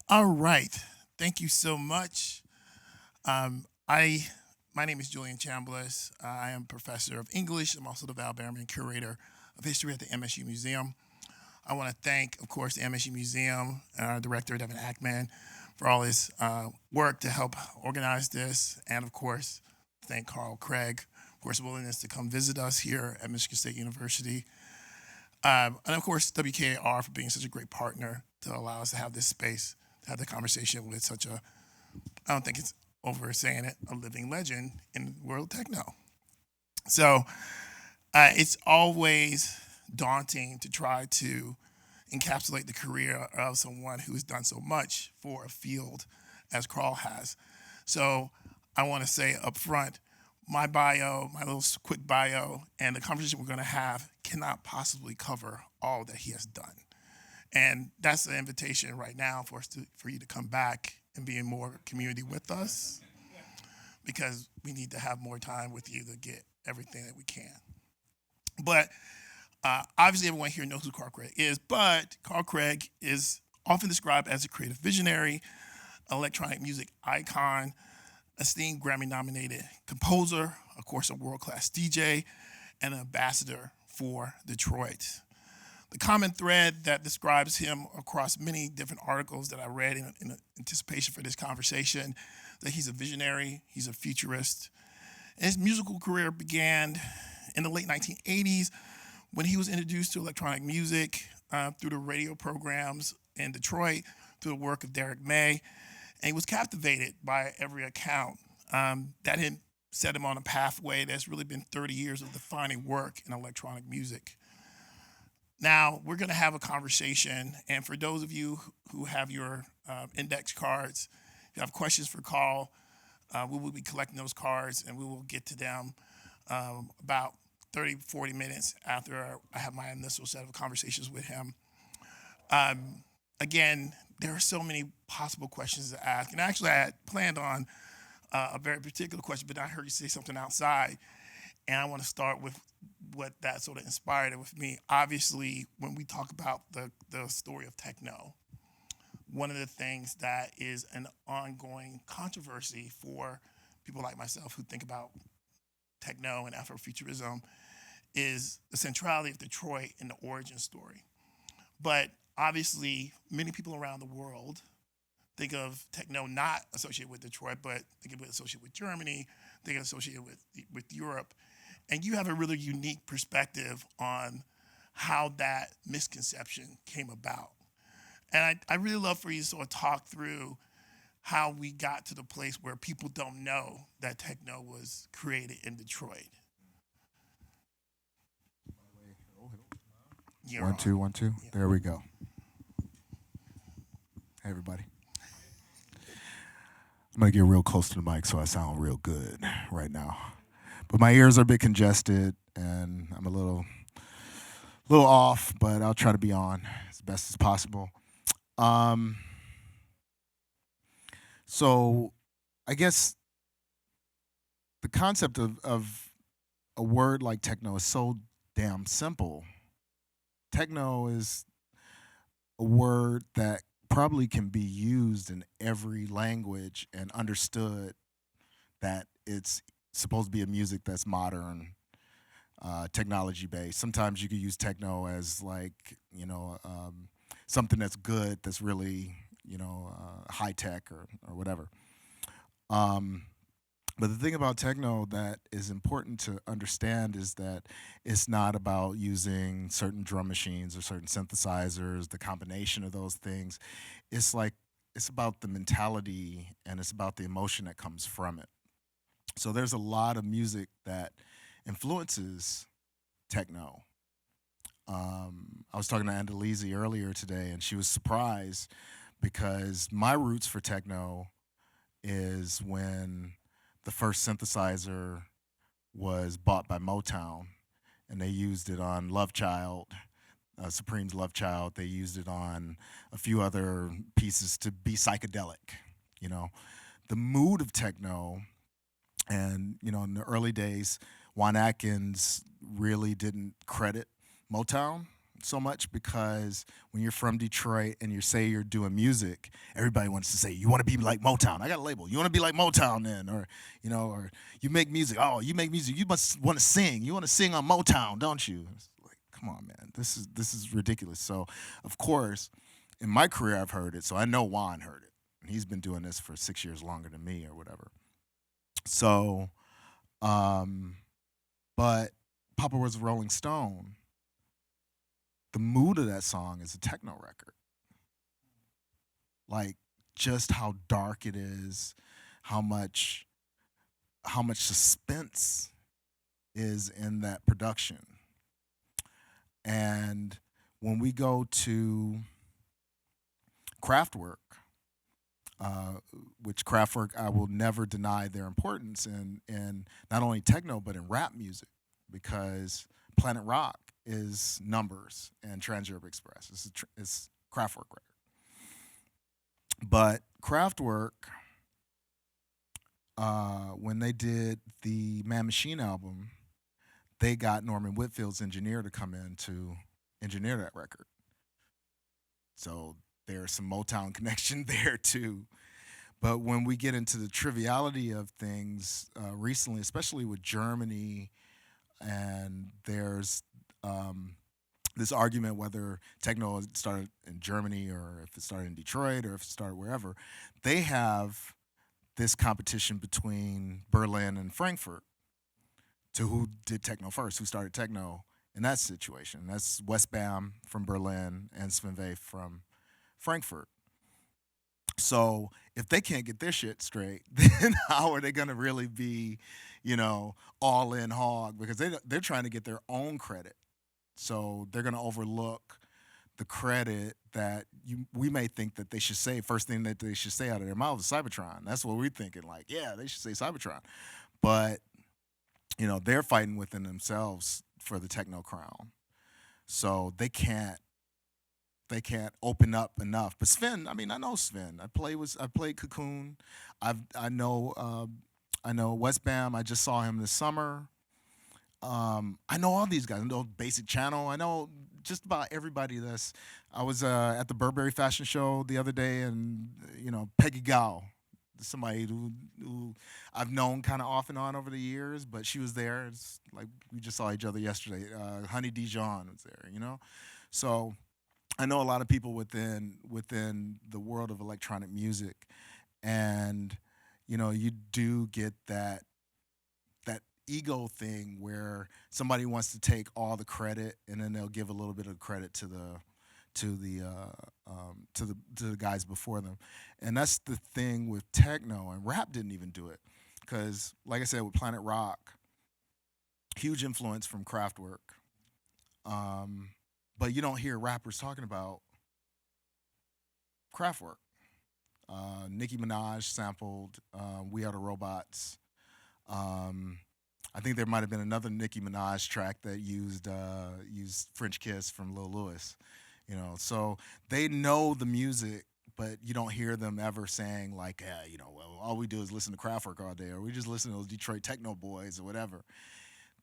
All right. Thank you so much. I My name is Julian Chambliss. I am professor of English. I'm also the Val Behrman curator of history at the MSU Museum. I want to thank, of course, the MSU Museum and our director, Devin Ackman, for all his work to help organize this, and of course, thank Carl Craig for his willingness to come visit us here at Michigan State University. And of course, WKAR for being such a great partner to allow us to have this space, to have the conversation with such a, I don't think it's over saying it, a living legend in world techno. So it's always daunting to try to encapsulate the career of someone who has done so much for a field as Carl has. So I want to say up front, my bio, my little quick bio, and the conversation we're going to have cannot possibly cover all that he has done. And that's the invitation right now for you to come back and be in more community with us, because we need to have more time with you to get everything that we can. But obviously, everyone here knows who Carl Craig is, but Carl Craig is often described as a creative visionary, electronic music icon, esteemed Grammy nominated composer, of course, a world class DJ, and an ambassador for Detroit. The common thread that describes him across many different articles that I read in anticipation for this conversation, that he's a visionary, he's a futurist. And his musical career began in the late 1980s when he was introduced to electronic music through the radio programs in Detroit, through the work of Derek May, and he was captivated by every account. That had set him on a pathway that's really been 30 years of defining work in electronic music. Now, we're going to have a conversation, and for those of you who have your index cards, if you have questions for Carl, we will be collecting those cards, and we will get to them about 30, 40 minutes after I have my initial set of conversations with him. Again, there are so many possible questions to ask, and actually I had planned on a very particular question, but I heard you say something outside, and I want to start with what that sort of inspired it with me. Obviously, when we talk about the story of techno, one of the things that is an ongoing controversy for people like myself who think about techno and Afrofuturism is the centrality of Detroit in the origin story. But obviously, many people around the world think of techno not associated with Detroit, but think of it associated with Germany, think of it associated with Europe. And you have a really unique perspective on how that misconception came about. And I really love for you to sort of talk through how we got to the place where people don't know that techno was created in Detroit. You're One, on. two, one, two. Yeah. There we go. Hey, everybody. I'm going to get real close to the mic so I sound real good right now. But my ears are a bit congested and I'm a little off, but I'll try to be on as best as possible. Um, so I guess the concept of a word like techno is so damn simple. Techno is a word that probably can be used in every language and understood that it's supposed to be a music that's modern, technology based. Sometimes you could use techno as like, something that's good, that's really, high tech or whatever. Um, but the thing about techno that is important to understand is that it's not about using certain drum machines or certain synthesizers, the combination of those things. It's like, it's about the mentality and it's about the emotion that comes from it. So there's a lot of music that influences techno. I was talking to Andalisi earlier today, and she was surprised because my roots for techno is when the first synthesizer was bought by Motown, and they used it on Love Child, Supreme's Love Child. They used it on a few other pieces to be psychedelic. You know, the mood of techno, and in the early days, Juan Atkins really didn't credit Motown. So much because when you're from Detroit and you say you're doing music, everybody wants to say, you want to be like Motown. I got a label. You want to be like Motown then? Or, or you make music. Oh, you make music. You must want to sing. You want to sing on Motown, don't you? It's like, come on, man. This is ridiculous. So, of course, in my career, I've heard it. So I know Juan heard it. And he's been doing this for 6 years longer than me or whatever. So, but Papa Was a Rolling Stone, the mood of that song is a techno record. Like just how dark it is, how much suspense is in that production. And when we go to Kraftwerk, which Kraftwerk, I will never deny their importance in not only techno but in rap music, because Planet Rock is Numbers and Trans Europe Express. It's Kraftwerk record. But Kraftwerk, when they did the Man Machine album, they got Norman Whitfield's engineer to come in to engineer that record. So there's some Motown connection there too. But when we get into the triviality of things recently, especially with Germany, and there's this argument whether techno started in Germany or if it started in Detroit or if it started wherever, they have this competition between Berlin and Frankfurt to who did techno first, who started techno in that situation. That's Westbam from Berlin and Sven Väth from Frankfurt. So if they can't get their shit straight, then how are they going to really be, all in hog? Because they're trying to get their own credit. So they're going to overlook the credit that we may think that they should say. First thing that they should say out of their mouth is Cybertron. That's what we're thinking. Like, yeah, they should say Cybertron. But, they're fighting within themselves for the techno crown. So they can't open up enough. But Sven, I know Sven. I played Cocoon. I know Westbam. I just saw him this summer. I know all these guys. I know Basic Channel. I know just about everybody. I was at the Burberry fashion show the other day, and Peggy Gao, somebody who I've known kind of off and on over the years, but she was there. It's like we just saw each other yesterday. Honey Dijon was there. So I know a lot of people within the world of electronic music, and you do get that ego thing where somebody wants to take all the credit, and then they'll give a little bit of credit to the guys before them. And that's the thing with techno, and rap didn't even do it, because like I said, with Planet Rock, huge influence from Kraftwerk. But you don't hear rappers talking about Kraftwerk. Nicki Minaj sampled "We Are the Robots." I think there might have been another Nicki Minaj track that used "French Kiss" from Lil Louis. So they know the music, but you don't hear them ever saying like, well, all we do is listen to Kraftwerk all day, or we just listen to those Detroit Techno boys or whatever.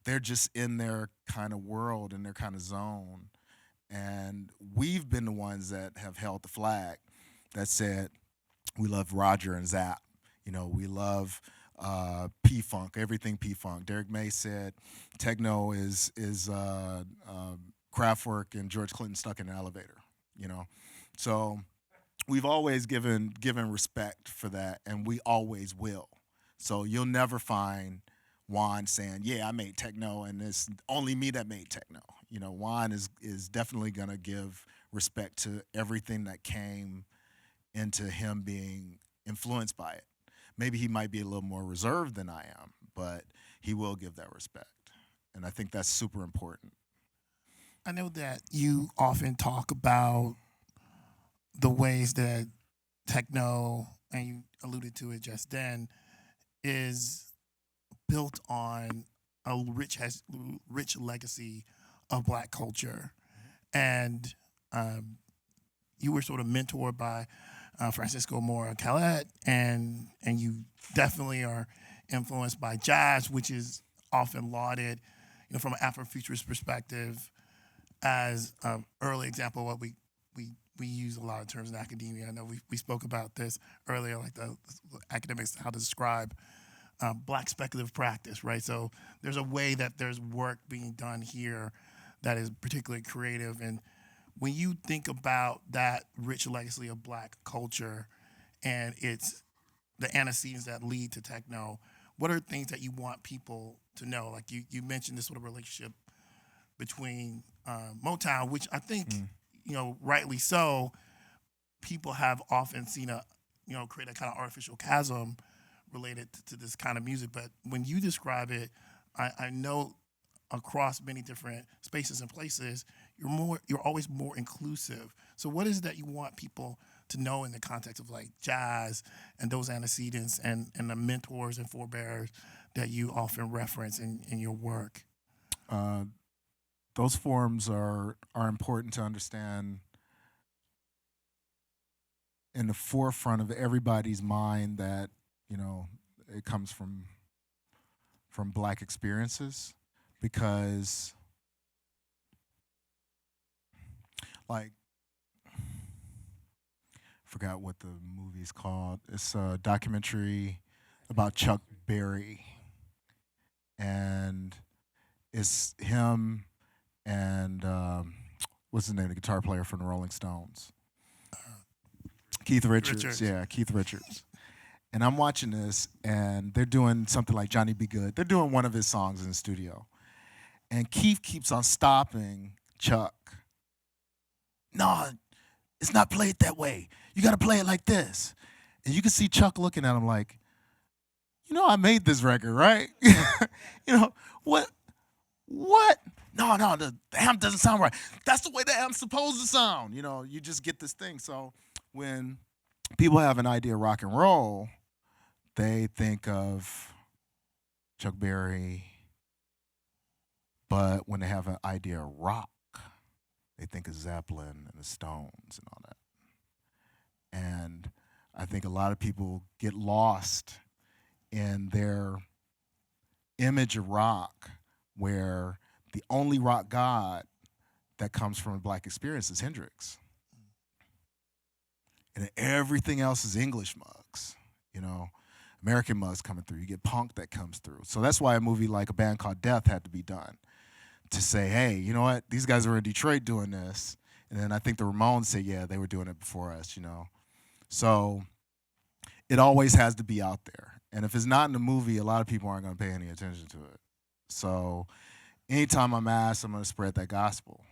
They're just in their kind of world, in their kind of zone. And we've been the ones that have held the flag that said we love Roger and Zapp. We love P-Funk, everything P-Funk. Derek May said techno is Kraftwerk and George Clinton stuck in an elevator. So we've always given respect for that, and we always will. So you'll never find Juan saying, yeah, I made techno and it's only me that made techno. Juan is definitely going to give respect to everything that came into him being influenced by it. Maybe he might be a little more reserved than I am, but he will give that respect. And I think that's super important. I know that you often talk about the ways that techno, and you alluded to it just then, is built on a rich legacy of Black culture, and you were sort of mentored by Francisco Mora Khaled, and you definitely are influenced by jazz, which is often lauded, from an Afrofuturist perspective, as an early example of what we use a lot of terms in academia. I know we spoke about this earlier, like the academics, how to describe black speculative practice, right? So there's a way that there's work being done here that is particularly creative. And when you think about that rich legacy of black culture and it's the antecedents that lead to techno, what are things that you want people to know? Like you mentioned this sort of relationship between Motown, which I think, rightly so, people have often seen create a kind of artificial chasm related to this kind of music. But when you describe it, I know across many different spaces and places, you're always more inclusive. So what is it that you want people to know in the context of like jazz and those antecedents and the mentors and forebears that you often reference in your work? Those forms are important to understand in the forefront of everybody's mind that it comes from black experiences, because like forgot what the movie's called. It's a documentary about Chuck Berry, and it's him and what's his name, the guitar player from the Rolling Stones, Keith Richards. Yeah, Keith Richards. And I'm watching this, and they're doing something like Johnny Be Good. They're doing one of his songs in the studio, and Keith keeps on stopping Chuck. No, it's not played that way. You got to play it like this. And you can see Chuck looking at him like, I made this record, right? What? No, the amp doesn't sound right. That's the way the amp's supposed to sound. You just get this thing. So when people have an idea of rock and roll, they think of Chuck Berry. But when they have an idea of rock, they think of Zeppelin and the Stones and all that. And I think a lot of people get lost in their image of rock, where the only rock god that comes from a black experience is Hendrix. And everything else is English mugs, American mugs coming through. You get punk that comes through. So that's why a movie like A Band Called Death had to be done, to say, hey, you know what? These guys were in Detroit doing this. And then I think the Ramones said, yeah, they were doing it before us, So it always has to be out there. And if it's not in the movie, a lot of people aren't going to pay any attention to it. So anytime I'm asked, I'm going to spread that gospel,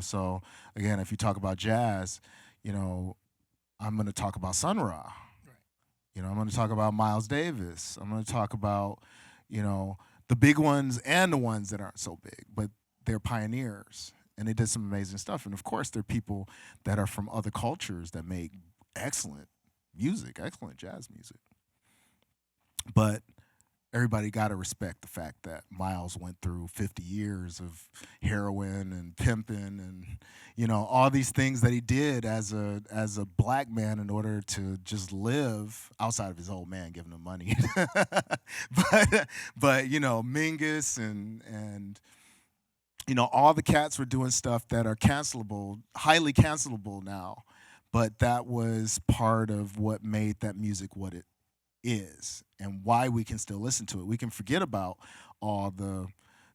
So again, if you talk about jazz, I'm going to talk about Sun Ra. Right. I'm going to talk about Miles Davis. I'm going to talk about, the big ones and the ones that aren't so big, but they're pioneers and they did some amazing stuff. And of course, there are people that are from other cultures that make excellent music, excellent jazz music. But everybody got to respect the fact that Miles went through 50 years of heroin and pimping and, all these things that he did as a black man in order to just live outside of his old man giving him money. but Mingus and all the cats were doing stuff that are cancelable, highly cancelable now. But that was part of what made that music what it is and why we can still listen to it. We can forget about all the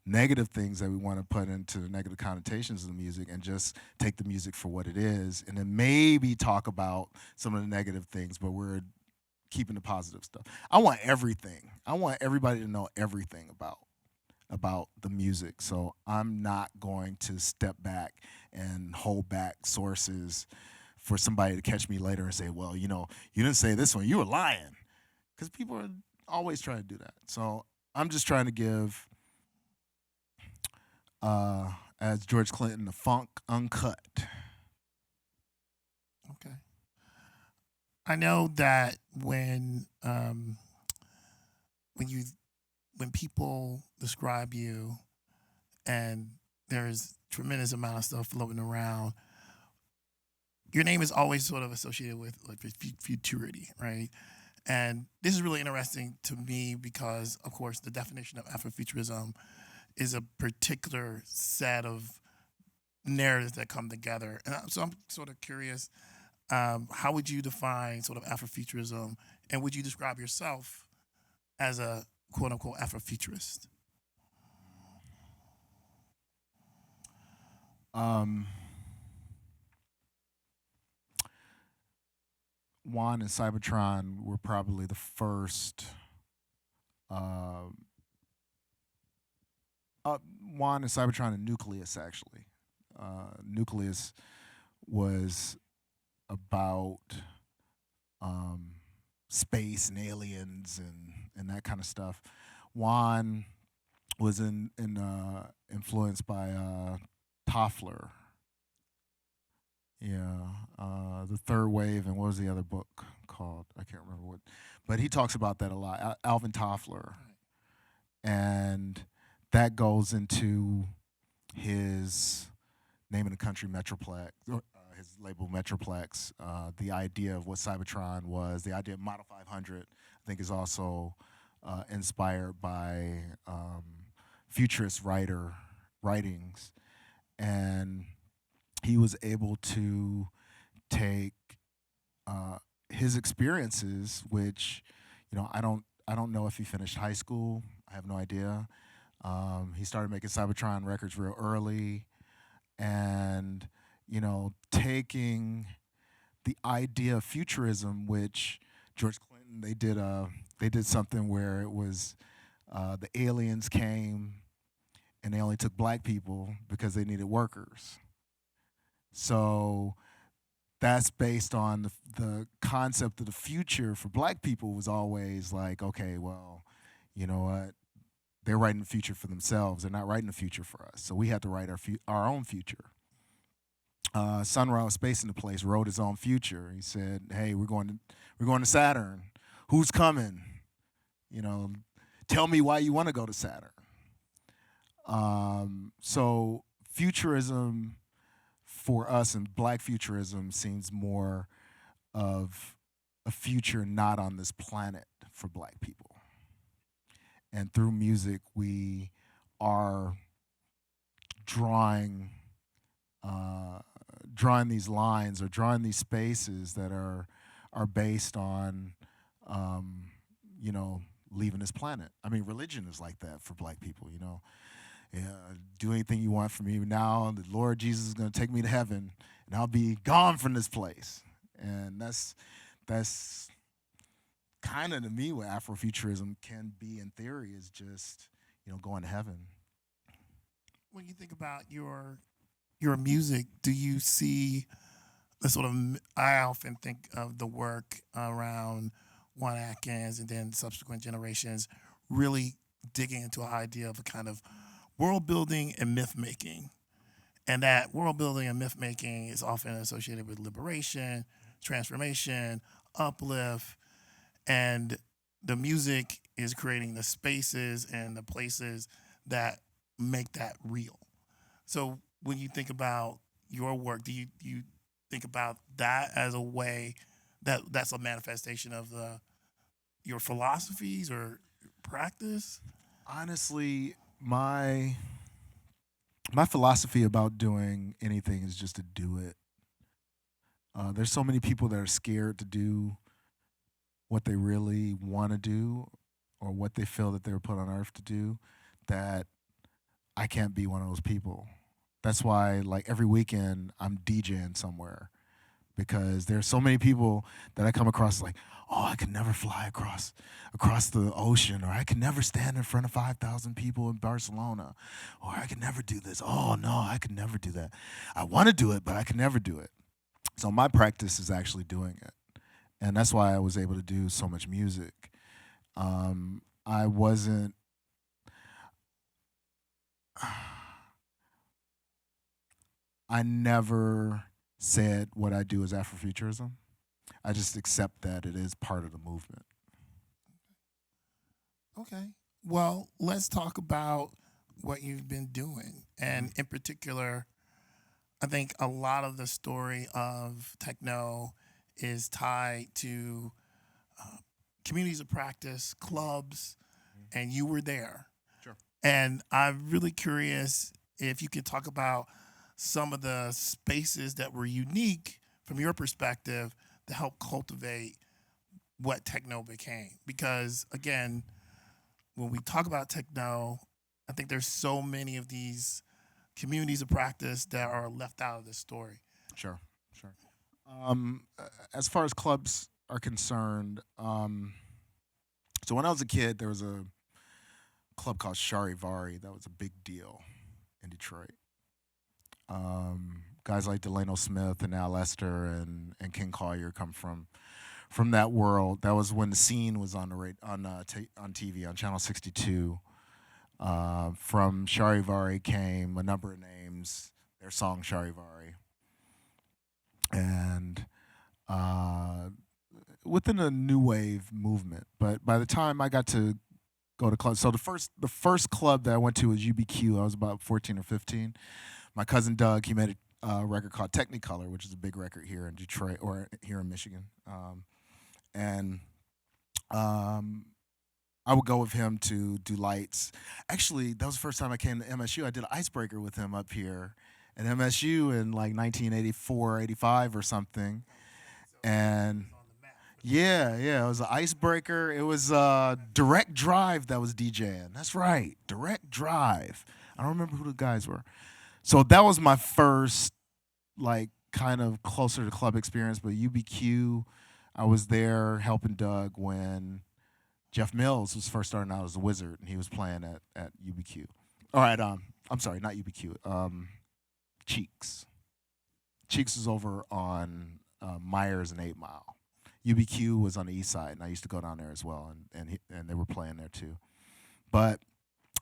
negative things that we want to put into the negative connotations of the music and just take the music for what it is, and then maybe talk about some of the negative things, but we're keeping the positive stuff. I want everything. I want everybody to know everything about the music. So I'm not going to step back and hold back sources for somebody to catch me later and say, well, you didn't say this one, you were lying. Because people are always trying to do that. So I'm just trying to give, as George Clinton, the funk uncut. Okay. I know that when people describe you, and there's tremendous amount of stuff floating around, your name is always sort of associated with like futurity, right? And this is really interesting to me because, of course, the definition of Afrofuturism is a particular set of narratives that come together. And so I'm sort of curious, how would you define sort of Afrofuturism, and would you describe yourself as a quote unquote Afrofuturist? Um, Juan and Cybertron were probably the first. Uh, Juan and Cybertron and Nucleus actually. Nucleus was about um, space and aliens and that kind of stuff. Juan was influenced by Toffler. Yeah, the third wave, and what was the other book called? I can't remember what, but he talks about that a lot. Alvin Toffler, and that goes into his name in the country Metroplex, his label Metroplex. The idea of what Cybertron was, the idea of Model 500, I think, is also inspired by futurist writings, and he was able to take his experiences, which, I don't know if he finished high school. I have no idea. He started making Cybertron records real early, and taking the idea of futurism, which George Clinton, they did something where it was the aliens came and they only took black people because they needed workers. So that's based on the concept of the future for black people was always like, okay, well, you know what? They're writing the future for themselves. They're not writing the future for us. So we have to write our own future. Sunrise Space into Place wrote his own future. He said, "Hey, we're going to Saturn. Who's coming? Tell me why you want to go to Saturn." So futurism for us and Black futurism seems more of a future not on this planet for Black people. And through music, we are drawing these lines or drawing these spaces that are based on leaving this planet. I mean, religion is like that for Black people. Yeah, do anything you want from me now. The Lord Jesus is going to take me to heaven, and I'll be gone from this place. And that's kind of, to me, what Afrofuturism can be in theory, is just going to heaven. When you think about your music, do you see the sort of, I often think of the work around Juan Atkins and then subsequent generations really digging into an idea of a kind of world building and myth making. And that world building and myth making is often associated with liberation, transformation, uplift, and the music is creating the spaces and the places that make that real. So when you think about your work, do you think about that as a way that's a manifestation of your philosophies or practice? Honestly, my philosophy about doing anything is just to do it. There's so many people that are scared to do what they really want to do or what they feel that they were put on earth to do, that I can't be one of those people. That's why, like, every weekend I'm DJing somewhere, because there's so many people that I come across like, oh, I could never fly across the ocean, or I could never stand in front of 5,000 people in Barcelona, or I could never do this. Oh no, I could never do that. I want to do it, but I can never do it. So my practice is actually doing it, and that's why I was able to do so much music. I wasn't. I never said what I do is Afrofuturism. I just accept that it is part of the movement. Okay. Well, let's talk about what you've been doing. And in particular, I think a lot of the story of techno is tied to communities of practice, clubs, and you were there. Sure. And I'm really curious if you could talk about some of the spaces that were unique from your perspective to help cultivate what techno became. Because again, when we talk about techno, I think there's so many of these communities of practice that are left out of this story. Sure, sure. As far as clubs are concerned, so when I was a kid, there was a club called Charivari that was a big deal in Detroit. Guys like Delano Smith and Al Lester and King Collier come from that world. That was when the scene was on the on TV on Channel 62. From Charivari came a number of names. Their song Charivari, and within a new wave movement. But by the time I got to go to clubs, so the first club that I went to was UBQ. I was about 14 or 15. My cousin Doug, he made a record called Technicolor, which is a big record here in Detroit or here in Michigan. And I would go with him to do lights. Actually, that was the first time I came to MSU. I did an icebreaker with him up here at MSU in like 1984, 85 or something. And yeah, yeah, it was an icebreaker. It was Direct Drive that was DJing. That's right, Direct Drive. I don't remember who the guys were. So that was my first, like, kind of closer to club experience. But UBQ, I was there helping Doug when Jeff Mills was first starting out as a wizard, and he was playing at UBQ. All right, I'm sorry, not UBQ. Cheeks. Cheeks was over on Myers and 8 Mile. UBQ was on the east side, and I used to go down there as well, and they were playing there too. But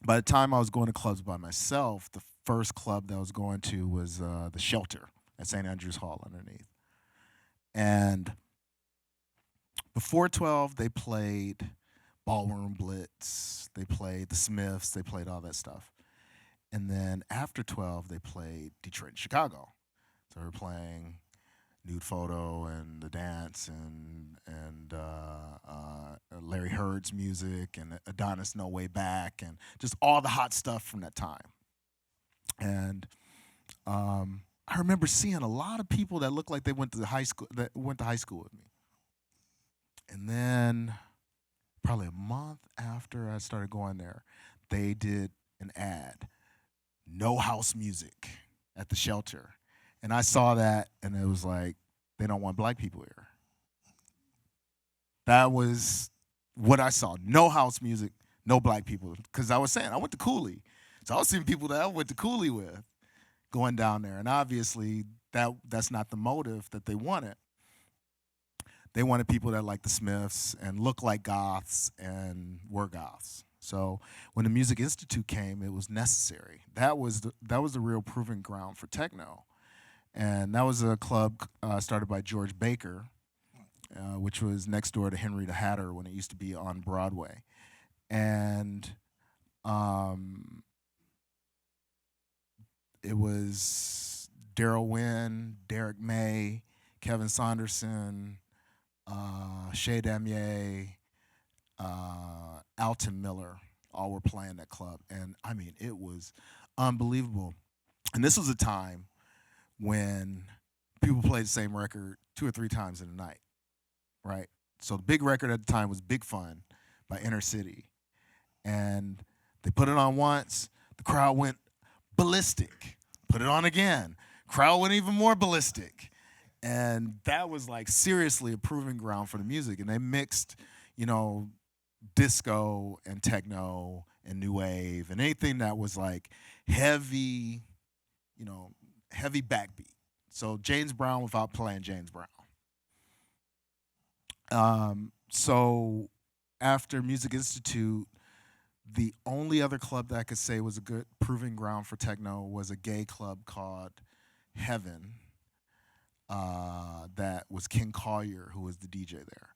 by the time I was going to clubs by myself, the first club that I was going to was the Shelter at St. Andrews Hall underneath. And before 12, they played Ballroom Blitz, they played the Smiths, they played all that stuff. And then after 12, they played Detroit and Chicago. So they were playing Nude Photo and The Dance and Larry Heard's music and Adonis No Way Back and just all the hot stuff from that time. And I remember seeing a lot of people that looked like they went to high school with me. And then probably a month after I started going there, they did an ad, no house music at the Shelter. And I saw that, and it was like, they don't want black people here. That was what I saw. No house music, no black people. Because I was saying, I went to Cooley. So I was seeing people that I went to Cooley with going down there. And obviously, that's not the motive that they wanted. They wanted people that like the Smiths and look like goths and were goths. So when the Music Institute came, it was necessary. That was the real proving ground for techno. And that was a club started by George Baker, which was next door to Henry the Hatter when it used to be on Broadway. And it was Daryl Wynn, Derek May, Kevin Saunderson, Shea Damier, Alton Miller, all were playing that club. And I mean, it was unbelievable. And this was a time when people played the same record 2 or 3 times in a night, right? So the big record at the time was Big Fun by Inner City. And they put it on once, the crowd went ballistic. Put it on again, crowd went even more ballistic. And that was like seriously a proving ground for the music. And they mixed, disco and techno and new wave and anything that was like heavy, heavy backbeat. So James Brown without playing James Brown. So after Music Institute, the only other club that I could say was a good proving ground for techno was a gay club called Heaven. That was King Collier, who was the DJ there.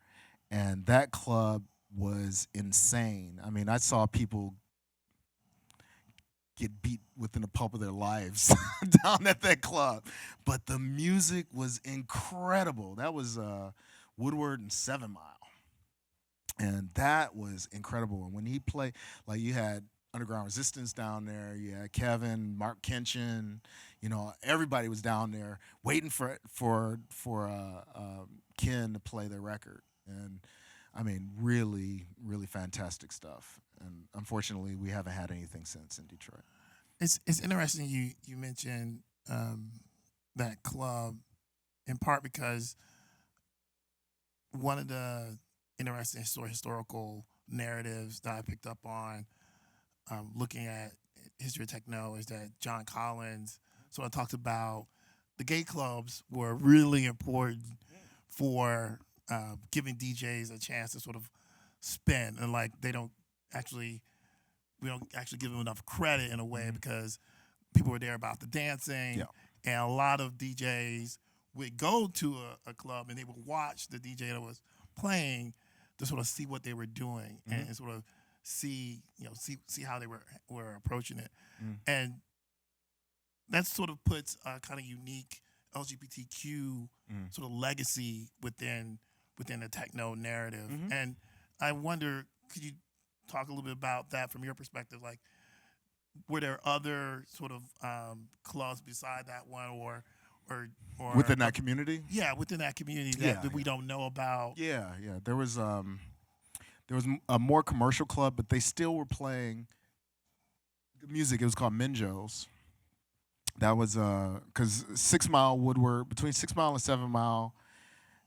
And that club was insane. I mean, I saw people get beat within the pulp of their lives down at that club. But the music was incredible. That was Woodward and 7 Mile. And that was incredible. And when he played, like you had Underground Resistance down there. You had Kevin, Mark Kenshin. You know, everybody was down there waiting for Ken to play their record. And I mean, really, really fantastic stuff. And unfortunately, we haven't had anything since in Detroit. It's interesting you mentioned that club in part because one of the interesting historical narratives that I picked up on looking at history of techno is that John Collins sort of talked about the gay clubs were really important for giving DJs a chance to sort of spin, and like we don't actually give them enough credit in a way because people were there about the dancing, Yeah. and a lot of DJs would go to a club and they would watch the DJ that was playing to sort of see what they were doing and sort of see how they were approaching it, and that sort of puts a kind of unique LGBTQ sort of legacy within the techno narrative. And I wonder, could you talk a little bit about that from your perspective? Like, were there other sort of clubs beside that one, or Within that community? Yeah, within that community that we don't know about. Yeah. There was a more commercial club, but they still were playing music. It was called Minjo's. That was because 6 Mile Woodward, between 6 Mile and 7 Mile,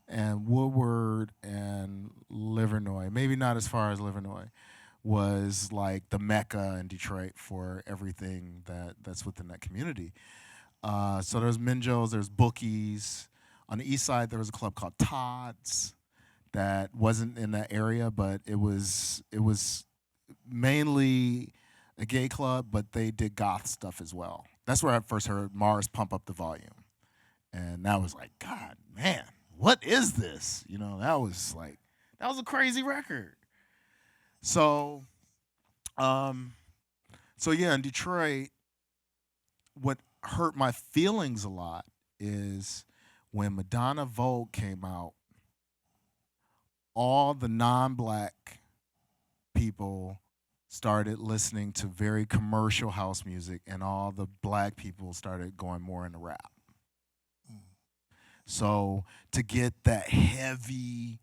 and Woodward and Livernois, maybe not as far as Livernois, was like the mecca in Detroit for everything that's within that community. So there's Minjo's, there's Bookies. On the east side, there was a club called Todd's that wasn't in that area, but it was mainly a gay club, but they did goth stuff as well. That's where I first heard Mars Pump Up the Volume. And that was like, God, man, what is this? You know, that was a crazy record. So yeah, in Detroit, what hurt my feelings a lot is when Madonna Vogue came out, all the non-black people started listening to very commercial house music, and all the black people started going more into rap. So to get that heavy,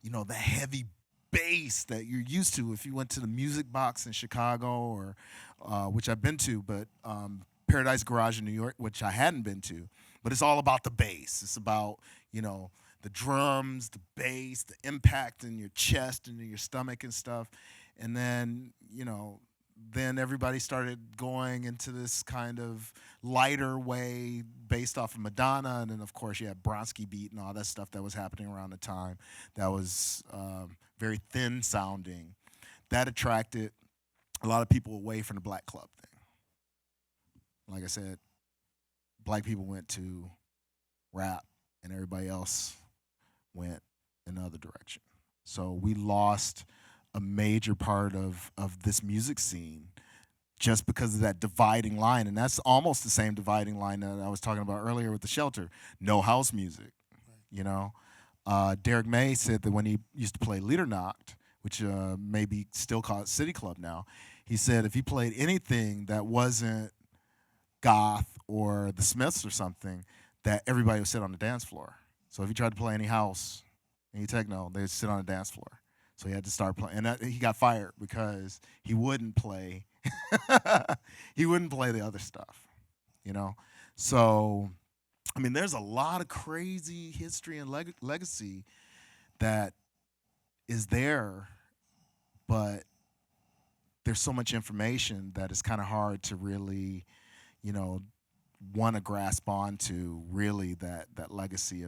the heavy bass that you're used to if you went to the Music Box in Chicago, or which I've been to, but Paradise Garage in New York, which I hadn't been to, but it's all about the bass. It's about, the drums, the bass, the impact in your chest and in your stomach and stuff. And then, then everybody started going into this kind of lighter way based off of Madonna. And then, of course, you had Bronski Beat and all that stuff that was happening around the time that was very thin sounding. That attracted a lot of people away from the black club thing. Like I said, black people went to rap and everybody else went in another direction. So we lost a major part of this music scene just because of that dividing line. And that's almost the same dividing line that I was talking about earlier with the Shelter. No house music, Derek May said that when he used to play Liedernacht, which maybe still called City Club now, he said if he played anything that wasn't goth or the Smiths or something, that everybody would sit on the dance floor. So if he tried to play any house, any techno, they would sit on the dance floor. So he had to start playing, and he got fired because he wouldn't play. He wouldn't play the other stuff, So, I mean, there's a lot of crazy history and legacy that is there, but there's so much information that it's kind of hard to really, want to grasp onto really that legacy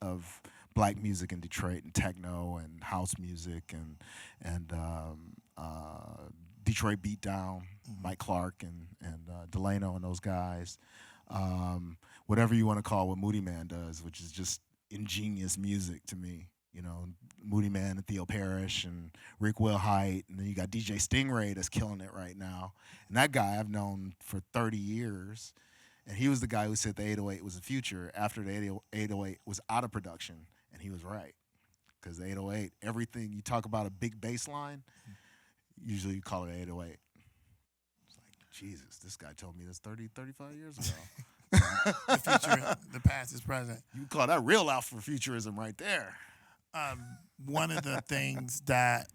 of black music in Detroit and techno and house music and Detroit Beatdown, Mike Clark and Delano and those guys. Whatever you want to call what Moody Man does, which is just ingenious music to me. Moody Man and Theo Parrish and Rick Wilhite, and then you got DJ Stingray that's killing it right now. And that guy I've known for 30 years, and he was the guy who said the 808 was the future after the 808 was out of production, and he was right. Because the 808, everything, you talk about a big bass line, usually you call it 808. Jesus, this guy told me this 30, 35 years ago. The future, the past is present. You call that real Afrofuturism right there. One of the things that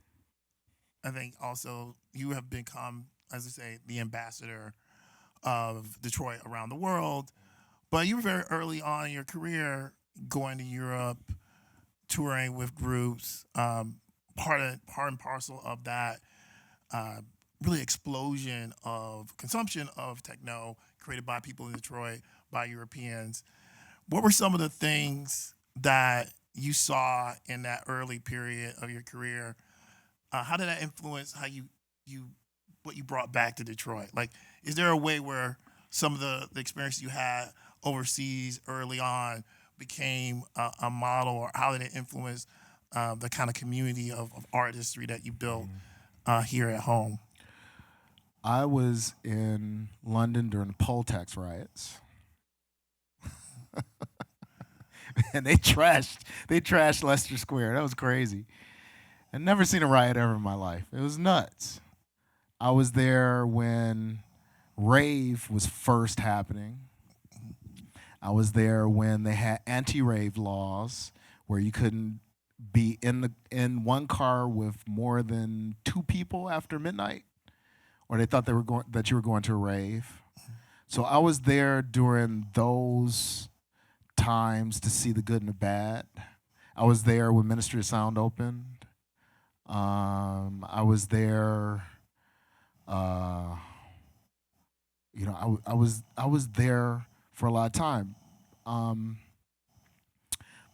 I think also you have become, as I say, the ambassador of Detroit around the world. But you were very early on in your career going to Europe, touring with groups. Part and parcel of that really explosion of consumption of techno created by people in Detroit, by Europeans. What were some of the things that you saw in that early period of your career? How did that influence how you what you brought back to Detroit? Like, is there a way where some of the experience you had overseas early on became a model, or how did it influence the kind of community of artistry that you built here at home? I was in London during the poll tax riots. And they trashed Leicester Square. That was crazy. I'd never seen a riot ever in my life. It was nuts. I was there when rave was first happening. I was there when they had anti-rave laws where you couldn't be in one car with more than 2 people after midnight, or they thought that you were going to a rave. So I was there during those times to see the good and the bad. I was there when Ministry of Sound opened. I was there. I was there for a lot of time.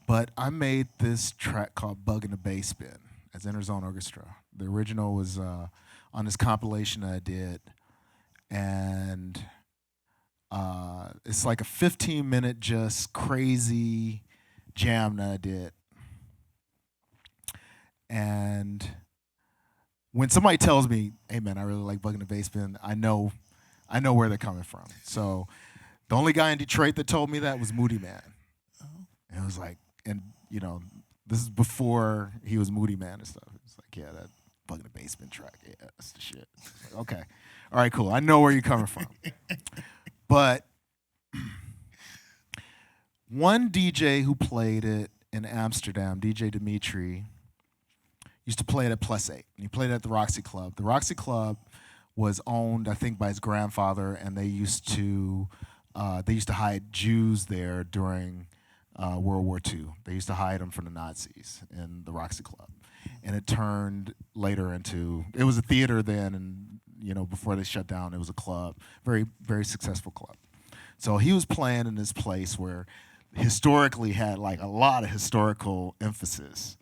But I made this track called "Bug in the Bass Bin" as Interzone Orchestra. The original was on this compilation that I did, and it's like a 15-minute just crazy jam that I did. And when somebody tells me, "Hey man, I really like Bug in the Bass Bin," I know where they're coming from. So the only guy in Detroit that told me that was Moody Man. And it was like, and this is before he was Moody Man and stuff. It's like, yeah, that Bug in the Bass Bin track, yeah, that's the shit. Like, okay, all right, cool. I know where you're coming from. But one DJ who played it in Amsterdam, DJ Dimitri, used to play it at Plus 8. And he played it at the Roxy Club. The Roxy Club was owned, I think, by his grandfather, and they used to hide Jews there during World War II. They used to hide them from the Nazis in the Roxy Club. And it turned later into, it was a theater then, and before they shut down, it was a club. Very, very successful club. So he was playing in this place where historically had like a lot of historical emphasis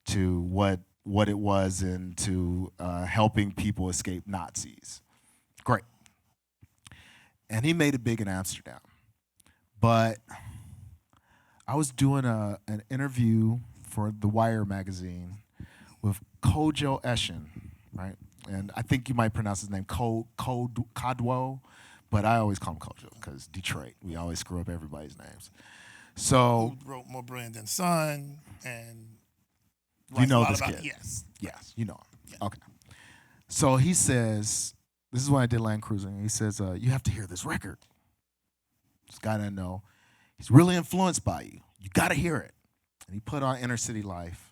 to what it was and to helping people escape Nazis. Great. And he made it big in Amsterdam. But I was doing an interview for The Wire magazine with Kojo Eshin, right? And I think you might pronounce his name Kodwo, but I always call him Kojo because Detroit. We always screw up everybody's names. So Who wrote More Brilliant Than Sun, and you know writes a lot this about, kid. Yes, You know him. Yeah. Okay. So he says, this is when I did Land Cruising. He says, you have to hear this record. This guy that I know, he's really influenced by you. You got to hear it. And he put on Inner City Life.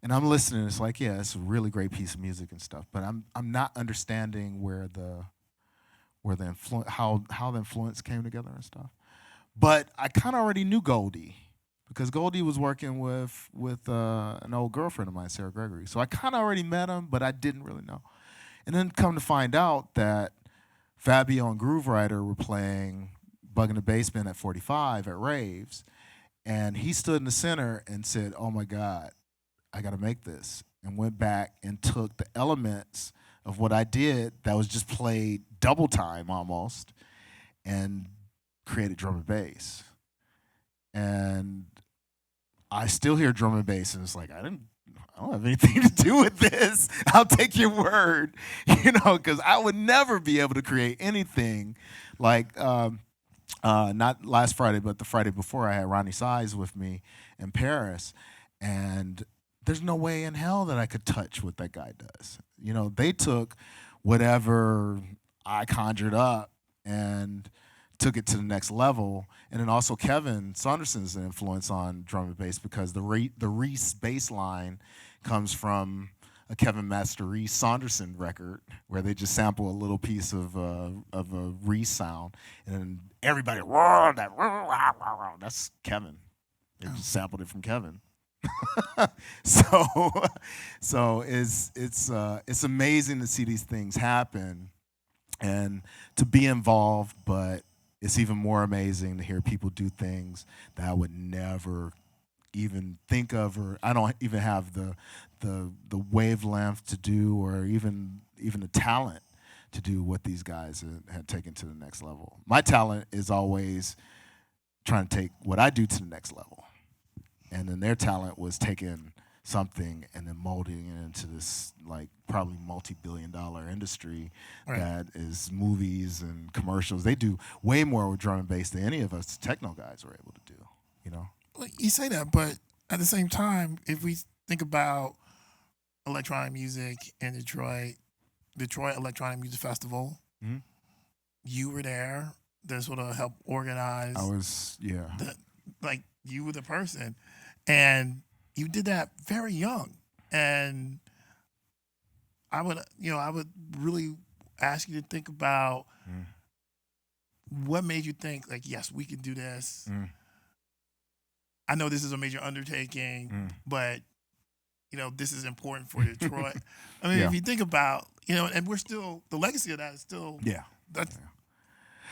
And I'm listening. It's like, yeah, it's a really great piece of music and stuff. But I'm not understanding where the influence, how the influence came together and stuff. But I kind of already knew Goldie, because Goldie was working with an old girlfriend of mine, Sarah Gregory. So I kind of already met him, but I didn't really know. And then come to find out that Fabio and Groove Rider were playing Bug in the Bass Bin at 45 at raves. And he stood in the center and said, "Oh my God, I got to make this." And went back and took the elements of what I did that was just played double time almost and created drum and bass. And I still hear drum and bass, and it's like, I don't have anything to do with this. I'll take your word, because I would never be able to create anything like, not last Friday, but the Friday before, I had Ronnie Size with me in Paris, and there's no way in hell that I could touch what that guy does. They took whatever I conjured up and took it to the next level. And then also Kevin Saunderson's an influence on drum and bass because the Reese bass line comes from a Kevin Master Reese Saunderson record where they just sample a little piece of a Reese sound, and then everybody that's Kevin. They just sampled it from Kevin. so it's amazing to see these things happen and to be involved, but it's even more amazing to hear people do things that I would never even think of, or I don't even have the wavelength to do, or even the talent to do what these guys had taken to the next level. My talent is always trying to take what I do to the next level, and then their talent was taking something and then molding it into this like probably multi-billion-dollar industry that is movies and commercials. They do way more with drum and bass than any of us techno guys were able to do, you know? Well, you say that, but at the same time, if we think about electronic music in Detroit Electronic Music Festival, you were there to sort of help organize. I was, yeah. You were the person. And you did that very young. And I would really ask you to think about what made you think, like, yes, we can do this. I know this is a major undertaking, but, this is important for Detroit. I mean, if you think about, and we're still, the legacy of that is still, that's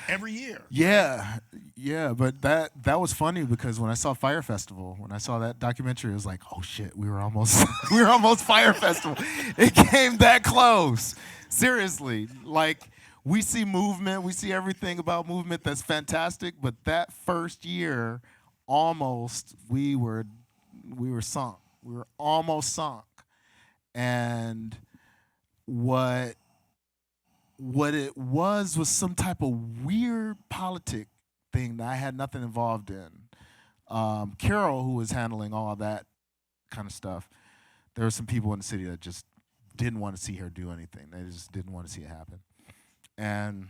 every year. Yeah, but that was funny because when I saw Fire Festival, when I saw that documentary, it was like, oh shit, we were almost Fire Festival. It came that close. Seriously, like we see movement, we see everything about movement that's fantastic, but that first year, almost we were sunk. We were almost sunk, and what it was some type of weird politic thing that I had nothing involved in. Carol, who was handling all that kind of stuff, there were some people in the city that just didn't want to see her do anything. They just didn't want to see it happen. And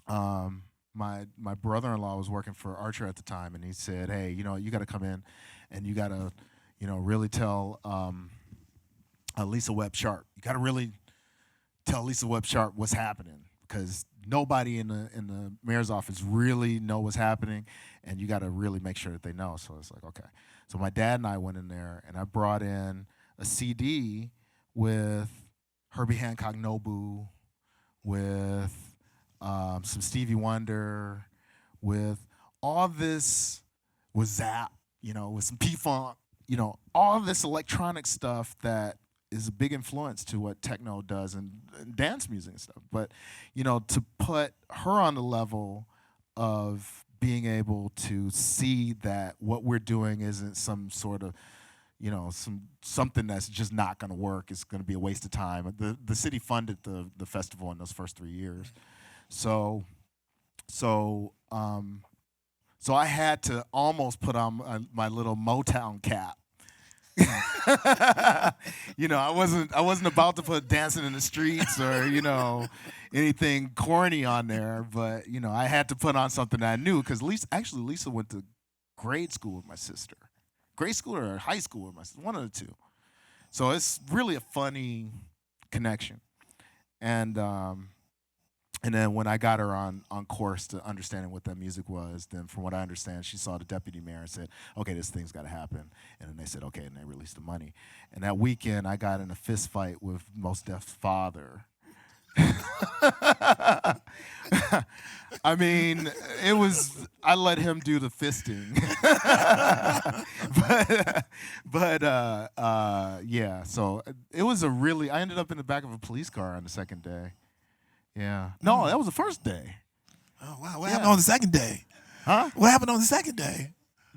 my brother-in-law was working for Archer at the time, and he said, hey, you got to come in and you got to, really tell Lisa Webb Sharp. You got to really tell Lisa Webb Sharp what's happening, because nobody in the mayor's office really know what's happening, and you got to really make sure that they know. So it's like, okay. So my dad and I went in there, and I brought in a CD with Herbie Hancock Nobu, with some Stevie Wonder, with all this, with Zap, with some P-Funk, all this electronic stuff that is a big influence to what techno does and dance music and stuff. But, to put her on the level of being able to see that what we're doing isn't some sort of, something that's just not going to work. It's going to be a waste of time. The city funded the festival in those first 3 years. So I had to almost put on my little Motown cap. I wasn't about to put Dancing in the Streets or anything corny on there, but I had to put on something that I knew, because Lisa went to grade school with my sister, grade school or high school with my sister, one of the two. So it's really a funny connection, and then when I got her on course to understanding what that music was, then from what I understand, she saw the deputy mayor and said, okay, this thing's got to happen. And then they said, okay, and they released the money. And that weekend, I got in a fist fight with Mos Def's father. I mean, I let him do the fisting. Yeah, so it was I ended up in the back of a police car on the second day. Yeah. No, that was the first day. Oh, wow. What happened on the second day? Huh? What happened on the second day?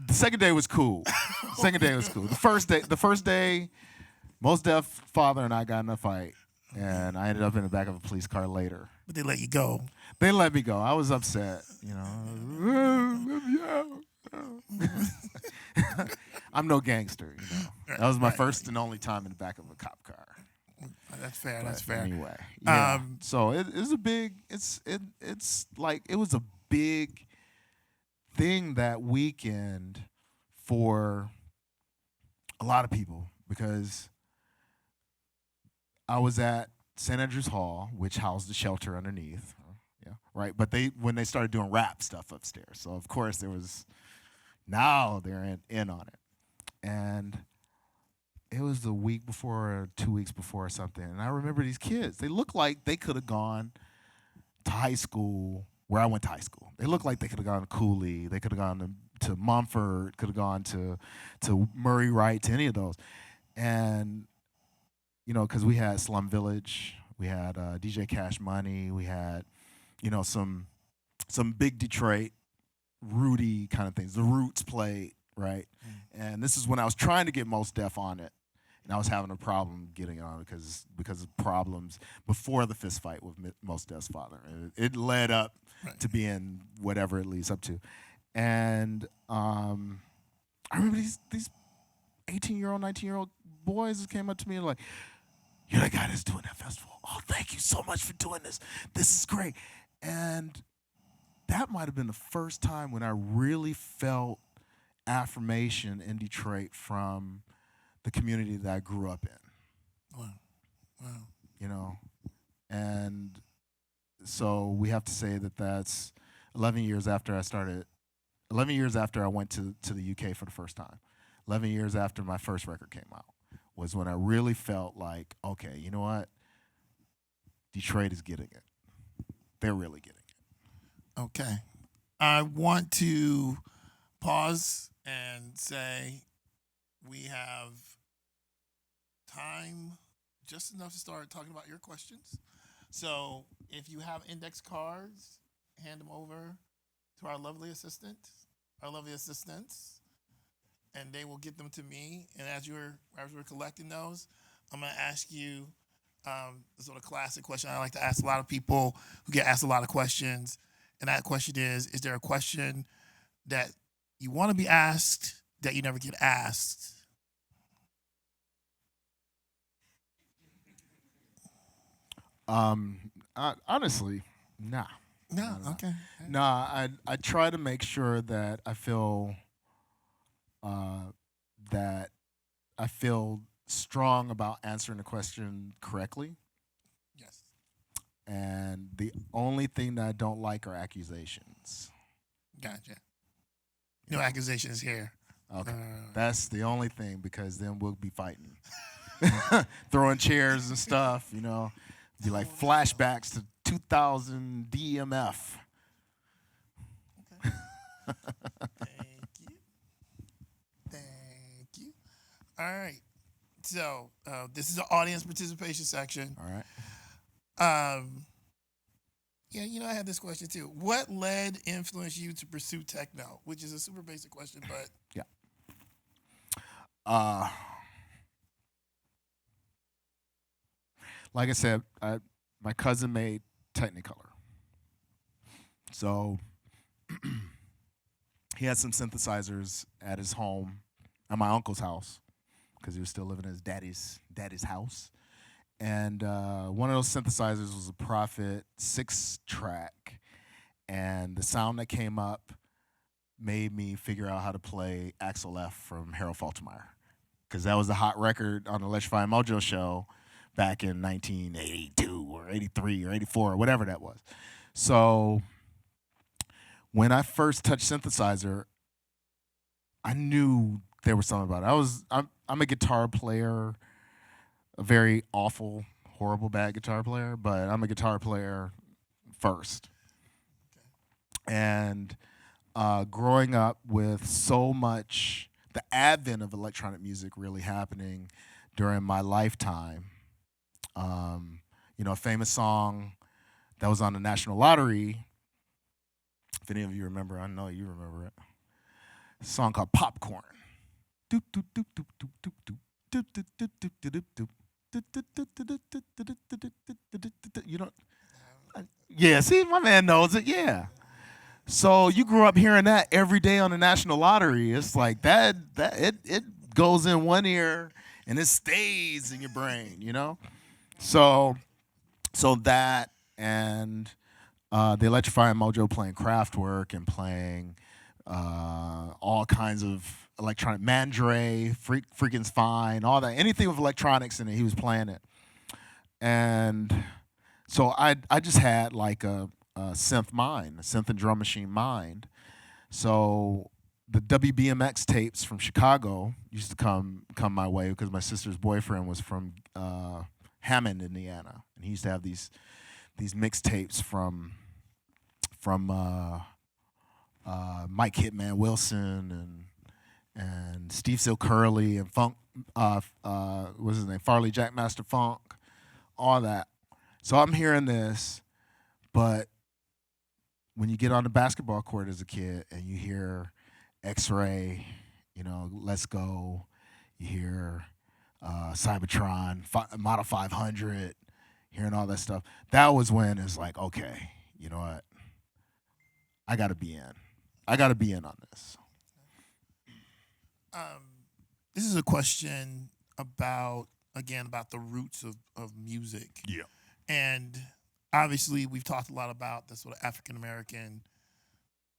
The second day was cool. The first day, Mos Def father and I got in a fight, and I ended up in the back of a police car later. But they let you go. They let me go. I was upset, I'm no gangster, That was my first and only time in the back of a cop car. That's fair. But That's fair. anyway, yeah. Um, So it's a big. It's like it was a big thing that weekend for a lot of people because I was at St. Andrews Hall, which housed the shelter underneath. Yeah, right. But when they started doing rap stuff upstairs, so of course there was now they're in on it, and it was the week before or 2 weeks before or something. And I remember these kids. They looked like they could have gone to high school where I went to high school. They looked like they could have gone to Cooley. They could have gone to Mumford. Could have gone to Murray Wright. To any of those, and because we had Slum Village, we had DJ Cash Money, we had some big Detroit, Rudy kind of things. The Roots played, right? And this is when I was trying to get Mos Def on it, and I was having a problem getting it on because of problems before the fist fight with Mos Def's father. It led up to being whatever it leads up to, and I remember these 18-year-old, 19-year-old boys came up to me and like, "You're the guy that's doing that festival. Oh, thank you so much for doing this. This is great." And that might have been the first time when I really felt affirmation in Detroit from the community that I grew up in. Wow. And so we have to say that that's 11 years after I started, 11 years after I went to the UK for the first time, 11 years after my first record came out, was when I really felt like, okay, you know what? Detroit is getting it. They're really getting it. Okay. I want to pause and say we have time just enough to start talking about your questions. So if you have index cards, hand them over to our lovely assistants, and they will get them to me. And as we're collecting those, I'm going to ask you the sort of classic question I like to ask a lot of people who get asked a lot of questions. And that question is there a question that you want to be asked that you never get asked? Honestly, nah. No, okay. Nah, I try to make sure that I feel strong about answering the question correctly. Yes. And the only thing that I don't like are accusations. Gotcha. No accusations here. Okay. That's the only thing, because then we'll be fighting. Throwing chairs and stuff, Be like flashbacks to 2000 DMF. Okay. Thank you. All right. So this is the audience participation section. All right. Yeah, I had this question too. What influenced you to pursue techno? Which is a super basic question, but yeah. Like I said, my cousin made Technicolor. So he had some synthesizers at his home, at my uncle's house, because he was still living in his daddy's house. And one of those synthesizers was a Prophet 6-track. And the sound that came up made me figure out how to play Axel F from Harold Faltermeyer, because that was the hot record on the Electrify Mojo show back in 1982 or 83 or 84 or whatever that was. So when I first touched synthesizer, I knew there was something about it. I'm a guitar player, a very awful, horrible, bad guitar player, but I'm a guitar player first. Okay. And growing up with so much, the advent of electronic music really happening during my lifetime. A famous song that was on the National Lottery, if any of you remember, I know you remember it. A song called Popcorn. Doop, doop, doop, doop, doop, doop, doop. Doop, doop, doop, doop, doop, doop. You know? Yeah, see, my man knows it, yeah. So you grew up hearing that every day on the National Lottery. It's like it goes in one ear and it stays in your brain, So so that and the Electrifying Mojo playing Kraftwerk and playing all kinds of electronic Mandre, Freakin's Fine, all that, anything with electronics in it, he was playing it. And so I just had like a synth mind, a synth and drum machine mind. So the WBMX tapes from Chicago used to come my way because my sister's boyfriend was from Hammond, Indiana, and he used to have these mixtapes from Mike Hitman Wilson and Steve Seal Curly and Funk, what's his name, Farley Jackmaster Funk, all that. So I'm hearing this, but when you get on the basketball court as a kid and you hear X-Ray, Let's Go, you hear Cybertron, Model 500, hearing all that stuff, that was when it's like, okay, you know what? I got to be in. I got to be in on this. This is a question about the roots of music. Yeah. And obviously we've talked a lot about the sort of African American,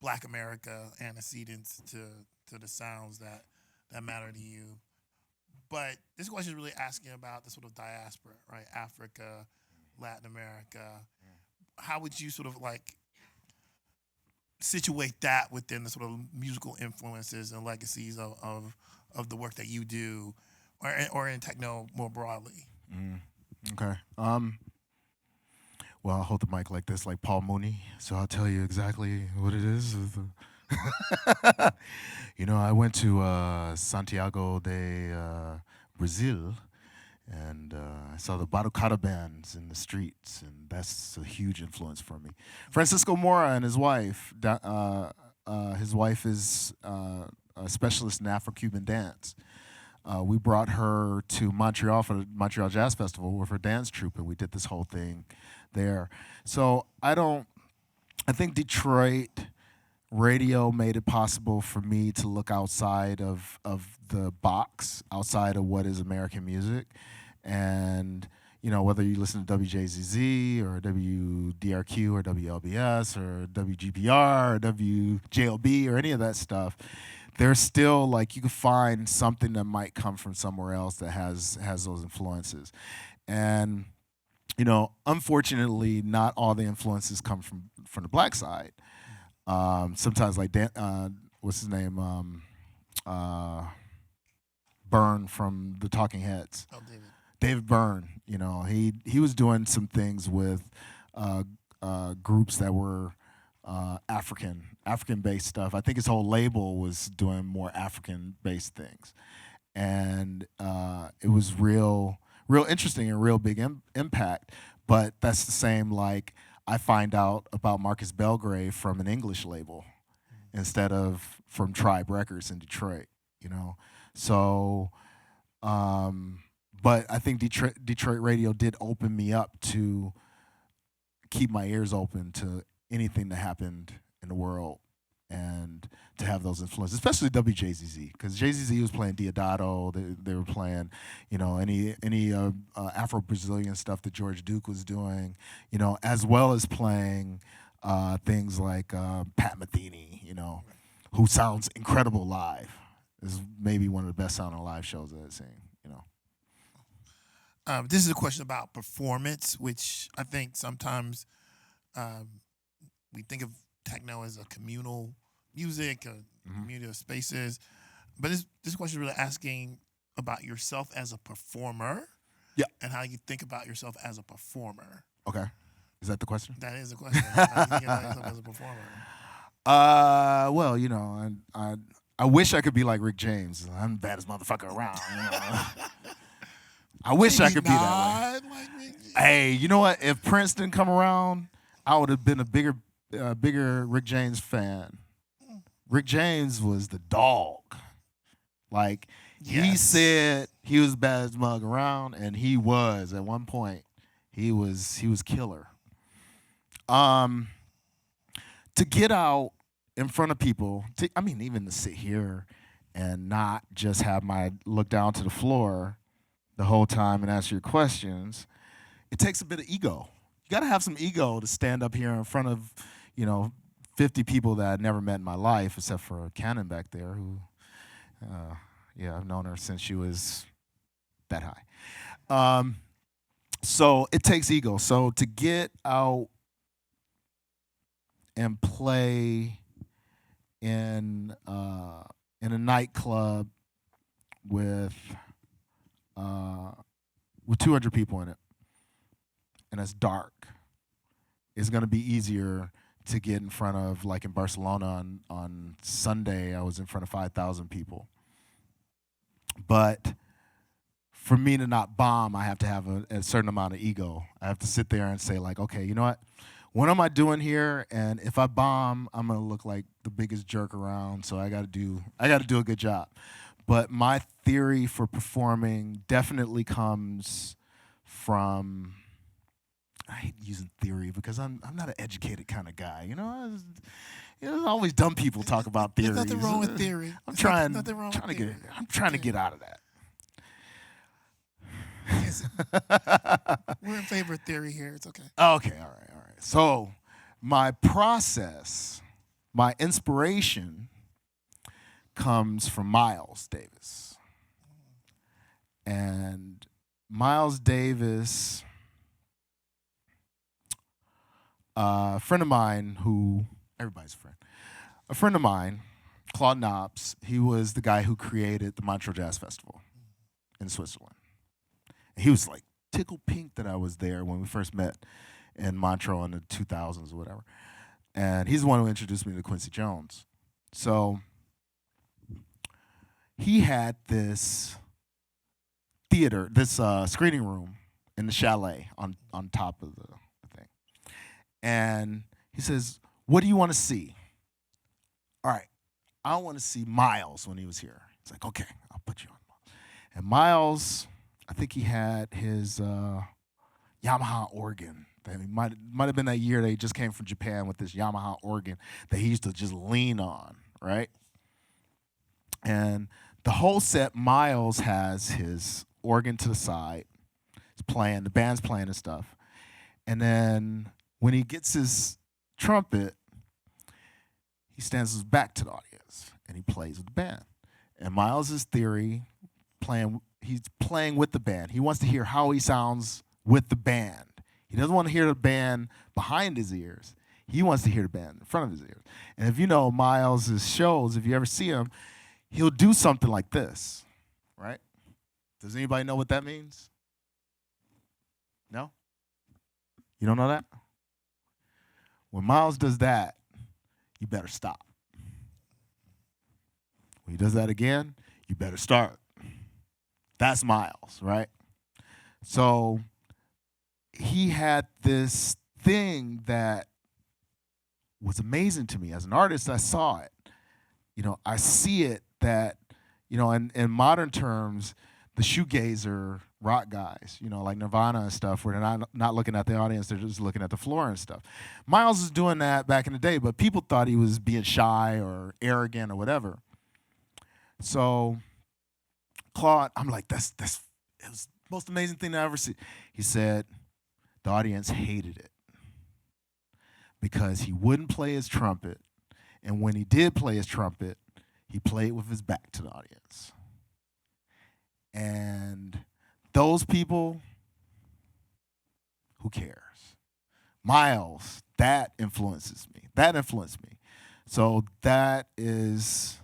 Black America antecedents to the sounds that matter to you. But this question is really asking about the sort of diaspora, right? Africa, Latin America. How would you sort of like situate that within the sort of musical influences and legacies of the work that you do, or in techno more broadly? Okay. Well, I'll hold the mic like this, like Paul Mooney, so I'll tell you exactly what it is. I went to Santiago de Brazil, and I saw the Batucada bands in the streets, and that's a huge influence for me. Francisco Mora and his wife, his wife is a specialist in Afro-Cuban dance. We brought her to Montreal for the Montreal Jazz Festival with her dance troupe, and we did this whole thing there. So I think Detroit radio made it possible for me to look outside of the box, outside of what is American music. And, whether you listen to WJZZ or WDRQ or WLBS or WGPR or WJLB or any of that stuff, there's still like you can find something that might come from somewhere else that has those influences. And, unfortunately, not all the influences come from the black side. Sometimes like what's his name? Byrne from the Talking Heads. Oh, David. David Byrne, he was doing some things with groups that were African-based stuff. I think his whole label was doing more African-based things, and it was real interesting and real big impact. But that's the same like I find out about Marcus Belgrave from an English label instead of from Tribe Records in Detroit. So. But I think Detroit radio did open me up to keep my ears open to anything that happened in the world and to have those influences, especially WJZZ, because JZZ was playing Diodato. They were playing, any Afro-Brazilian stuff that George Duke was doing, as well as playing things like Pat Metheny, who sounds incredible live. This is maybe one of the best sounding live shows I've seen. This is a question about performance, which I think sometimes we think of techno as a communal music, a community of spaces. But this question is really asking about yourself as a performer. Yeah. And how you think about yourself as a performer. Okay. Is that the question? That is the question. How you think about yourself as a performer? Well, I wish I could be like Rick James. I'm the baddest motherfucker around. I wish I could be that way. Like Hey, you know what? If Prince didn't come around, I would have been a bigger Rick James fan. Rick James was the dog. Like he said he was the baddest mug around, and he was at one point. He was killer. To get out in front of people, even to sit here and not just have my look down to the floor the whole time and answer your questions, it takes a bit of ego. You got to have some ego to stand up here in front of, 50 people that I'd never met in my life, except for Cannon back there, who, I've known her since she was that high. So it takes ego. So to get out and play in a nightclub with 200 people in it, and it's dark, it's going to be easier to get in front of, like in Barcelona on Sunday, I was in front of 5,000 people. But for me to not bomb, I have to have a certain amount of ego. I have to sit there and say, like, okay, you know what am I doing here? And if I bomb, I'm gonna look like the biggest jerk around. So I gotta do a good job. But my theory for performing definitely comes from, I hate using theory because I'm not an educated kind of guy. There's always dumb people talk about theories. There's nothing wrong with theory. I'm trying to get out of that. We're in favor of theory here. It's okay. Okay, all right. So my process, my inspiration comes from Miles Davis. And Miles Davis, a friend of mine everybody's a friend of mine, Claude Knobs, he was the guy who created the Montreux Jazz Festival in Switzerland. He was like tickled pink that I was there when we first met in Montreux in the 2000s or whatever. And he's the one who introduced me to Quincy Jones. So he had this theater, this screening room in the chalet on top of the thing. And he says, what do you want to see? All right, I want to see Miles when he was here. He's like, okay, I'll put you on. And Miles, I think he had his Yamaha organ. That might have been that year that he just came from Japan with this Yamaha organ that he used to just lean on, right? And the whole set, Miles has his organ to the side. He's playing, the band's playing and stuff. And then when he gets his trumpet, he stands his back to the audience and he plays with the band. And Miles' theory, he's playing with the band. He wants to hear how he sounds with the band. He doesn't want to hear the band behind his ears. He wants to hear the band in front of his ears. And if you know Miles' shows, if you ever see him, he'll do something like this, right? Does anybody know what that means? No? You don't know that? When Miles does that, you better stop. When he does that again, you better start. That's Miles, right? So he had this thing that was amazing to me. As an artist, I saw it. I see it that, in modern terms, the shoegazer rock guys, like Nirvana and stuff, where they're not looking at the audience, they're just looking at the floor and stuff. Miles was doing that back in the day, but people thought he was being shy or arrogant or whatever. So Claude, I'm like, it was the most amazing thing I ever seen. He said the audience hated it because he wouldn't play his trumpet, and when he did play his trumpet, he played with his back to the audience. And those people, who cares? Miles, that influences me. That influenced me. So that is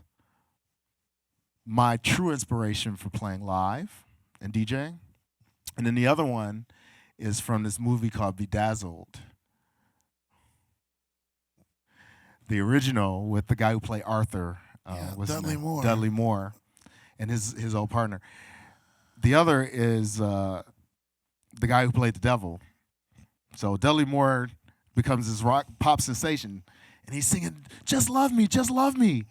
my true inspiration for playing live and DJing. And then the other one is from this movie called Bedazzled. The original with the guy who played Arthur, Dudley Moore, and his old partner. The other is the guy who played the devil. So Dudley Moore becomes this rock pop sensation, and he's singing, "Just Love Me, Just Love Me,"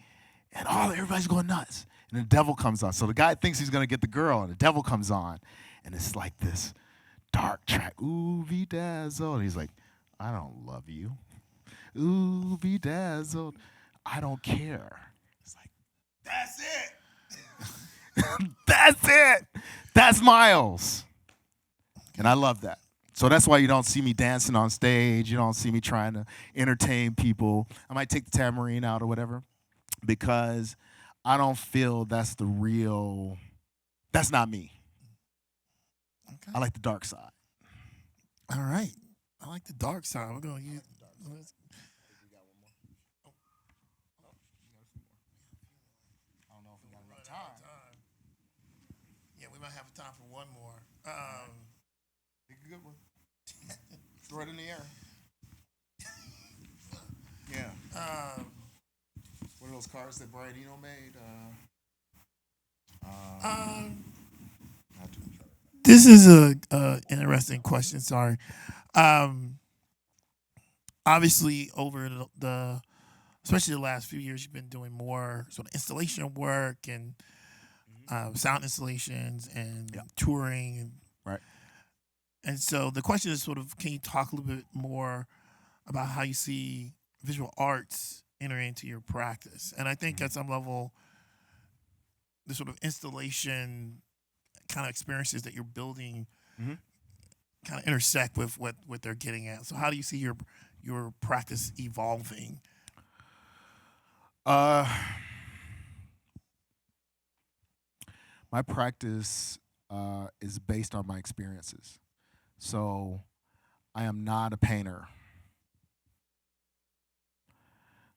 and everybody's going nuts. And the devil comes on. So the guy thinks he's gonna get the girl, and the devil comes on, and it's like this dark track. Ooh, bedazzled. And he's like, "I don't love you. Ooh, bedazzled. I don't care." It's like, that's it. That's it. That's Miles. And I love that. So that's why you don't see me dancing on stage. You don't see me trying to entertain people. I might take the tambourine out or whatever because I don't feel that's the real, that's not me. Okay. I like the dark side. All right. I like the dark side. We're going to use. let's- I don't know if we got enough Run out of time. time. Yeah, we might have time for one more. Pick a good one. Throw it in the air. Yeah. One of those cars that Brian Eno made. Not too much. This is a interesting question. Sorry. Um, Obviously, over the especially the last few years, you've been doing more sort of installation work and sound installations and Yeah. touring. Right. And so the question is sort of, can you talk a little bit more about how you see visual arts entering into your practice? And I think at some level, the sort of installation kind of experiences that you're building Mhm. kind of intersect with what they're getting at. So how do you see your practice evolving? Uh, my practice is based on my experiences. So I am not a painter.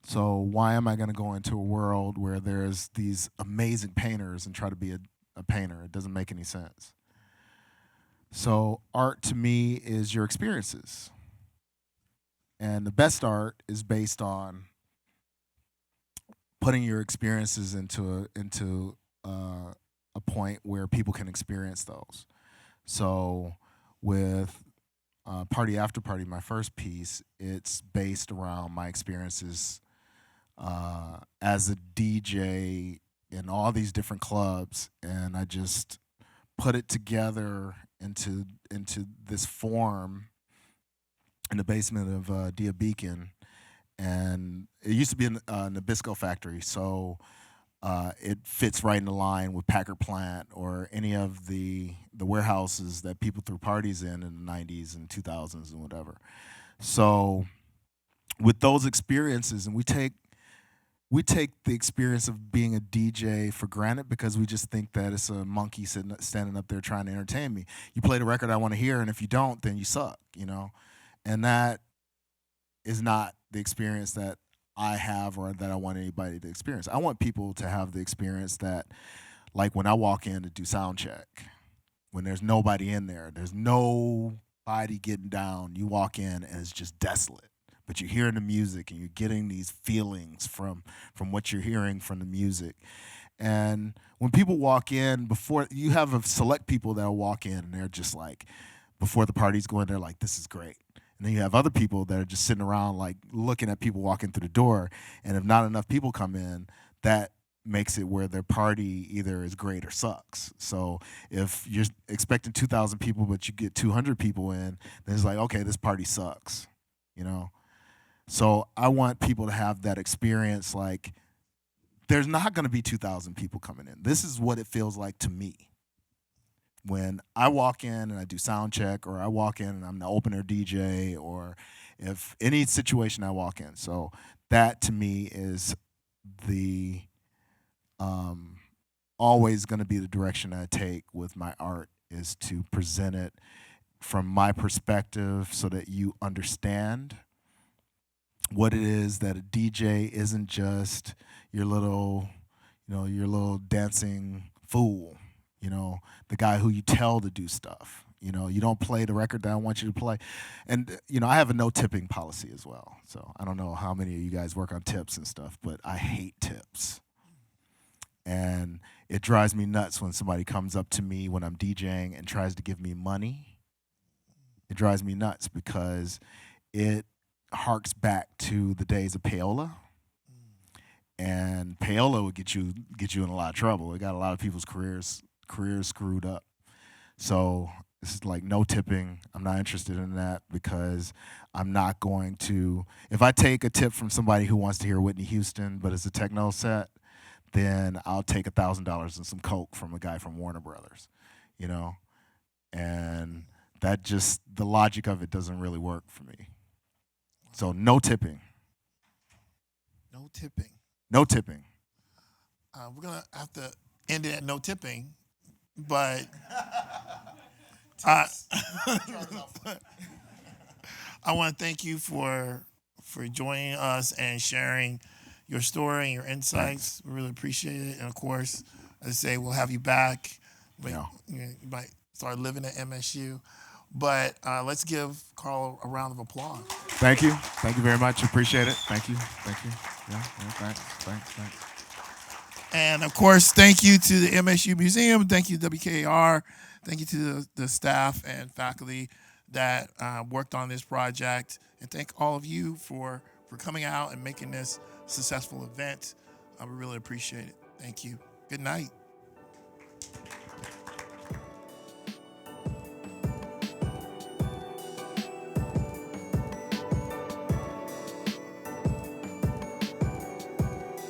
So why am I going to go into a world where there's these amazing painters and try to be a painter? It doesn't make any sense. So art to me is your experiences. And the best art is based on putting your experiences into a point where people can experience those. So with Party After Party, my first piece, it's based around my experiences as a DJ in all these different clubs, and I just put it together into this form in the basement of Dia Beacon, and it used to be a Nabisco factory, so it fits right in the line with Packard Plant or any of the warehouses that people threw parties in the 90s and 2000s and whatever. So with those experiences, and we take the experience of being a DJ for granted because we just think that it's a monkey standing up there trying to entertain me. You play the record I want to hear, and if you don't, then you suck, And that is not the experience that I have or that I want anybody to experience. I want people to have the experience that, like when I walk in to do sound check, when there's nobody in there, there's nobody getting down. You walk in and it's just desolate. But you're hearing the music and you're getting these feelings from what you're hearing from the music. And when people walk in, before you have a select people that'll walk in and they're just like, before the party's going, they're like, this is great. And then you have other people that are just sitting around like looking at people walking through the door. And if not enough people come in, that makes it where their party either is great or sucks. So if you're expecting 2,000 people but you get 200 people in, then it's like, okay, this party sucks, So I want people to have that experience like there's not going to be 2,000 people coming in. This is what it feels like to me. When I walk in and I do sound check, or I walk in and I'm the opener DJ, or if any situation I walk in. So that to me is the always going to be the direction I take with my art, is to present it from my perspective so that you understand what it is that a DJ isn't just your little, your little dancing fool, the guy who you tell to do stuff. You don't play the record that I want you to play. And, I have a no tipping policy as well. So I don't know how many of you guys work on tips and stuff, but I hate tips. And it drives me nuts when somebody comes up to me when I'm DJing and tries to give me money. It drives me nuts because it harks back to the days of payola, and payola would get you in a lot of trouble. It got a lot of people's careers screwed up. So this is like no tipping. I'm not interested in that because I'm not going to. If I take a tip from somebody who wants to hear Whitney Houston, but it's a techno set, then I'll take $1,000 and some coke from a guy from Warner Brothers, and that just the logic of it doesn't really work for me. So no tipping. No tipping. No tipping. We're gonna have to end it at no tipping, but I want to thank you for joining us and sharing your story and your insights. We really appreciate it, and of course, as I say, we'll have you back. Yeah. You might start living at MSU, but let's give Carl a round of applause. Thank you. Thank you very much. Appreciate it. Thank you. Thank you. Yeah, thanks. And of course, thank you to the MSU Museum. Thank you to WKAR. Thank you to the staff and faculty that worked on this project. And thank all of you for coming out and making this a successful event. We really appreciate it. Thank you. Good night.